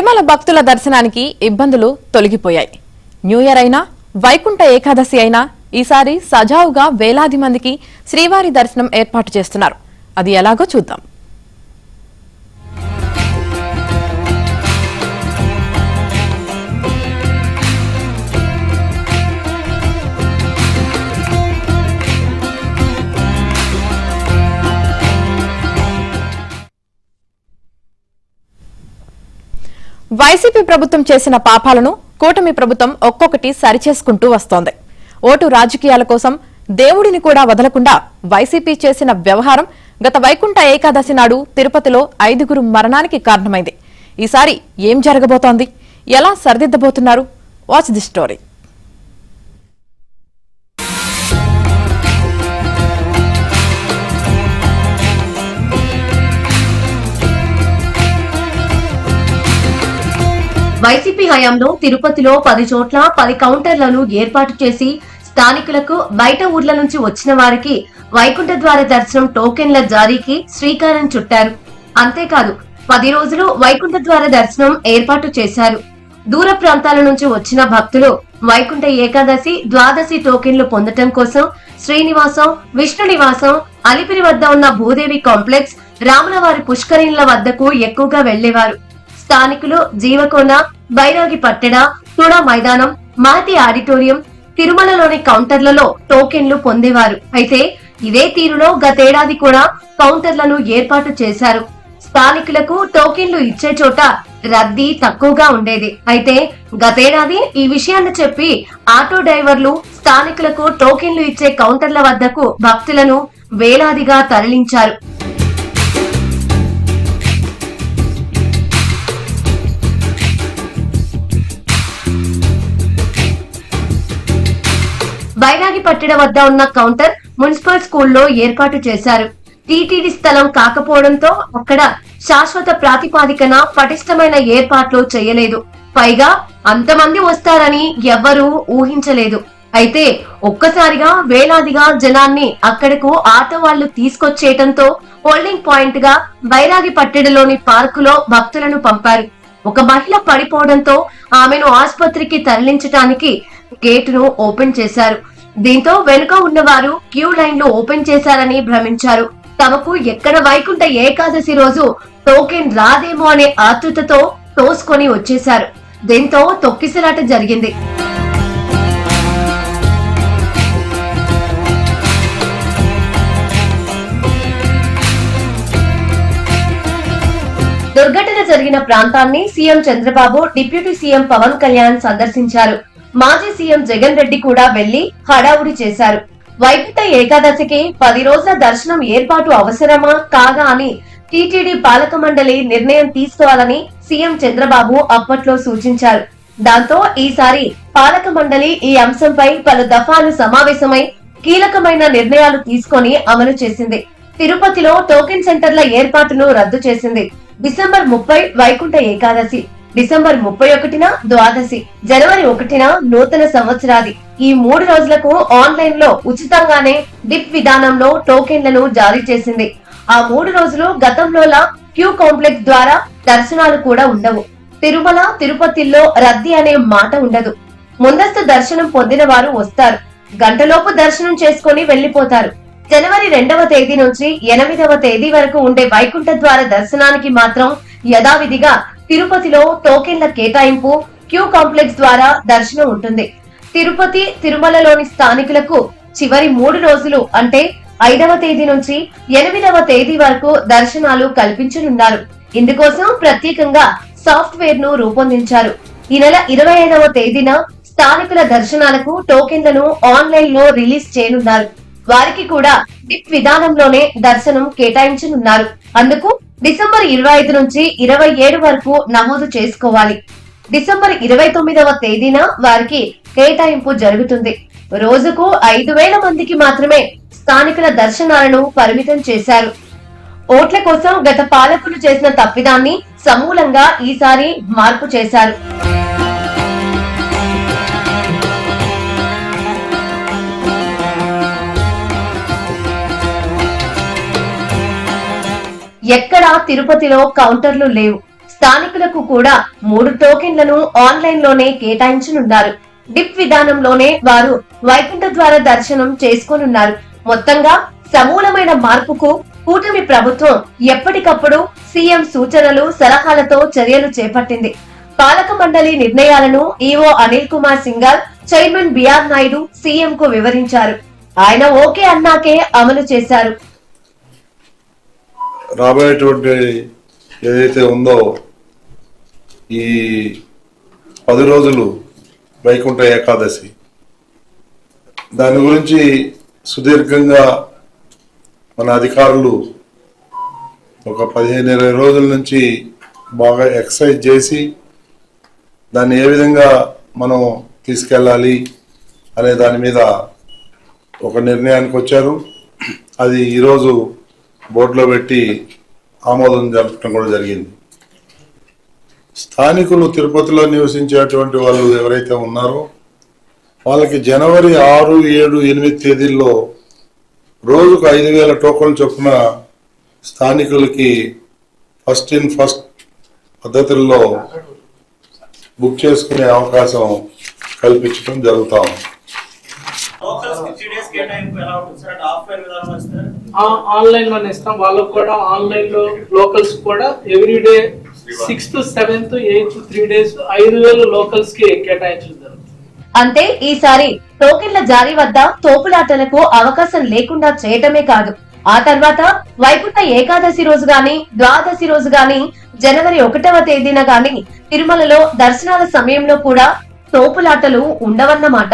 తిరుమల భక్తుల దర్శనానికి ఇబ్బందులు తొలగిపోయాయి. న్యూ ఇయర్ అయినా వైకుంఠ ఏకాదశి అయినా ఈసారి సజావుగా వేలాది మందికి శ్రీవారి దర్శనం ఏర్పాటు చేస్తున్నారు. అది ఎలాగో చూద్దాం. వైసీపీ ప్రభుత్వం చేసిన పాపాలను కూటమి ప్రభుత్వం ఒక్కొక్కటి సరిచేసుకుంటూ వస్తోంది. ఓటు రాజకీయాల కోసం దేవుడిని కూడా వదలకుండా వైసీపీ చేసిన వ్యవహారం గత వైకుంఠ ఏకాదశి నాడు తిరుపతిలో 5గురు మరణానికి కారణమైంది. ఈసారి ఏం జరగబోతోంది? ఎలా సరిదిద్దబోతున్నారు? Watch the story. వైసీపీ హయాంలో తిరుపతిలో 10 చోట్ల 10 కౌంటర్లను ఏర్పాటు చేసి స్థానికులకు బయట ఊర్ల నుంచి వచ్చిన వారికి వైకుంఠ ద్వార దర్శనం టోకెన్ల జారీకి శ్రీకారం చుట్టారు. అంతేకాదు 10 రోజులు వైకుంఠ ద్వార దర్శనం ఏర్పాటు చేశారు. దూర ప్రాంతాల నుంచి వచ్చిన భక్తులు వైకుంఠ ఏకాదశి, ద్వాదశి టోకెన్లు పొందటం కోసం శ్రీనివాసం, విష్ణు నివాసం, అలిపిరి వద్ద ఉన్న భూదేవి కాంప్లెక్స్, రాములవారి పుష్కరిణుల వద్దకు ఎక్కువగా వెళ్లేవారు. స్థానికులు జీవకోన, బైరాగి పట్టణ, తుడా మైదానం, మహతి ఆడిటోరియం, తిరుమలలోని కౌంటర్లలో టోకెన్లు పొందేవారు. అయితే ఇదే తీరులో గతేడాది కూడా కౌంటర్లను ఏర్పాటు చేశారు. స్థానికులకు టోకెన్లు ఇచ్చే చోట రద్దీ తక్కువగా ఉండేది. అయితే గతేడాది ఈ విషయాన్ని చెప్పి ఆటో డ్రైవర్లు స్థానికులకు టోకెన్లు ఇచ్చే కౌంటర్ల వద్దకు భక్తులను వేలాదిగా తరలించారు. బైరాగి పట్టణ వద్ద ఉన్న కౌంటర్ మున్సిపల్ స్కూల్లో ఏర్పాటు చేశారు. టీటీడీ స్థలం కాకపోవడంతో అక్కడ శాశ్వత ప్రాతిపాదికన పటిష్టమైన ఏర్పాట్లు చేయలేదు. పైగా అంతమంది వస్తారని ఎవ్వరూ ఊహించలేదు. అయితే ఒక్కసారిగా వేలాదిగా జనాన్ని అక్కడకు ఆటో వాళ్లు తీసుకొచ్చేయటంతో హోల్డింగ్ పాయింట్ గా బైరాగి పట్టణలోని పార్కులో భక్తులను పంపారు. ఒక మహిళ పడిపోవడంతో ఆమెను ఆసుపత్రికి తరలించడానికి గేటును ఓపెన్ చేశారు. దీంతో వెనుక ఉన్నవారు క్యూ లైన్లు ఓపెన్ చేశారని భ్రమించారు. తమకు ఎక్కడ వైకుంఠ ఏకాదశి రోజు టోకెన్ రాదేమో అనే ఆతృతతో తోసుకొని వచ్చేశారు. దీంతో తొక్కిసలాట జరిగింది. దుర్ఘటన జరిగిన ప్రాంతాన్ని CM Chandrababu, deputy CM Pawan Kalyan సందర్శించారు. మాజీ సీఎం జగన్ రెడ్డి కూడా వెళ్లి హడావుడి చేశారు. వైకుంఠ ఏకాదశికి 10 రోజుల దర్శనం ఏర్పాటు అవసరమా కాదా అని టీటీడీ పాలక మండలి నిర్ణయం తీసుకోవాలని సీఎం చంద్రబాబు అప్పట్లో సూచించారు. దాంతో ఈసారి పాలక మండలి ఈ అంశంపై పలు దఫాలు సమావేశమై కీలకమైన నిర్ణయాలు తీసుకొని అమలు చేసింది. తిరుపతిలో టోకెన్ సెంటర్ల ఏర్పాటును రద్దు చేసింది. డిసెంబర్ 30 వైకుంఠ ఏకాదశి, డిసెంబర్ 31న ద్వాదశి, జనవరి 1న నూతన సంవత్సరాది. ఈ 3 రోజులకు ఆన్లైన్ లో ఉచితంగానే డిప్ విధానంలో టోకెన్లను జారీ చేసింది. ఆ 3 రోజులు గతంలోలా క్యూ కాంప్లెక్స్ ద్వారా దర్శనాలు కూడా ఉండవు. తిరుమల, తిరుపతిలో రద్దీ అనే మాట ఉండదు. ముందస్తు దర్శనం పొందిన వారు వస్తారు, గంటలోపు దర్శనం చేసుకుని వెళ్లిపోతారు. జనవరి 2వ తేదీ నుంచి 8వ తేదీ వరకు ఉండే వైకుంఠ ద్వార దర్శనానికి మాత్రం యథావిధిగా తిరుపతిలో టోకెన్ల కేటాయింపు, క్యూ కాంప్లెక్స్ ద్వారా దర్శనం ఉంటుంది. తిరుపతి, తిరుమలలోని స్థానికులకు చివరి 3 రోజులు అంటే 5వ తేదీ నుంచి 8వ తేదీ వరకు దర్శనాలు కల్పించనున్నారు. ఇందుకోసం ప్రత్యేకంగా సాఫ్ట్వేర్ ను రూపొందించారు. ఈ నెల 25వ తేదీన స్థానికుల దర్శనాలకు టోకెన్లను ఆన్లైన్ లో రిలీజ్ చేయనున్నారు. వారికి కూడా డిప్ విధానంలోనే దర్శనం కేటాయించనున్నారు. అందుకు డిసెంబర్ 25 నుంచి 27 వరకు నమోదు చేసుకోవాలి. డిసెంబర్ 29వ తేదీన వారికి కేటాయింపు జరుగుతుంది. రోజుకు 5,000 మందికి మాత్రమే స్థానికుల దర్శనాలను పరిమితం చేశారు. ఓట్ల కోసం గత పాలకులు చేసిన తప్పిదాన్ని సమూలంగా ఈసారి మార్పు చేశారు. ఎక్కడా తిరుపతిలో కౌంటర్లు లేవు. స్థానికులకు కూడా 3 టోకెన్లను ఆన్లైన్ లోనే కేటాయించనున్నారు. డిప్ విధానంలోనే వారు వైకుంఠ ద్వార దర్శనం చేసుకోనున్నారు. మొత్తంగా సమూలమైన మార్పుకు కూటమి ప్రభుత్వం ఎప్పటికప్పుడు సీఎం సూచనలు సలహాలతో చర్యలు చేపట్టింది. పాలక మండలి నిర్ణయాలను EO Anil Kumar Singhal, chairman B R Naidu CM కు వివరించారు. ఆయన ఓకే అన్నాకే అమలు చేశారు. రాబోయేటువంటి ఏదైతే ఉందో ఈ 10 రోజులు వైకుంఠ ఏకాదశి, దాని గురించి సుదీర్ఘంగా మన అధికారులు ఒక 15-20 రోజుల నుంచి బాగా ఎక్సర్సైజ్ చేసి దాన్ని ఏ విధంగా మనం తీసుకెళ్ళాలి అనే దాని మీద ఒక నిర్ణయానికి వచ్చారు. అది ఈరోజు బోర్డులో పెట్టి ఆమోదం జరపడం కూడా జరిగింది. స్థానికులు తిరుపతిలో నివసించేటువంటి వాళ్ళు ఎవరైతే ఉన్నారో వాళ్ళకి జనవరి 6, 7, 8 తేదీల్లో రోజుకు 5,000 టోకన్లు చొప్పున స్థానికులకి ఫస్ట్ ఇన్ ఫస్ట్ పద్ధతుల్లో బుక్ చేసుకునే అవకాశం కల్పించడం జరుగుతా ఉంది. ఆన్లైన్ లో ఇస్తాం, వాళ్ళకు కూడా ఆన్లైన్ లో లోకల్స్ కూడా everyday 6th, 7th, 8th 3 days 5,000 locals కి కేటాయించడం జరుగుతుంది. అంటే ఈసారి టోకెన్ల జారీ వద్ద తోపులాటలకు అవకాశం లేకుండా చేయటమే కాదు, ఆ తర్వాత వైకుంఠ ఏకాదశి రోజు గాని, ద్వాదశి రోజు గాని, జనవరి 1వ తేదీన గాని తిరుమలలో దర్శనాల సమయంలో కూడా తోపులాటలు ఉండవన్నమాట.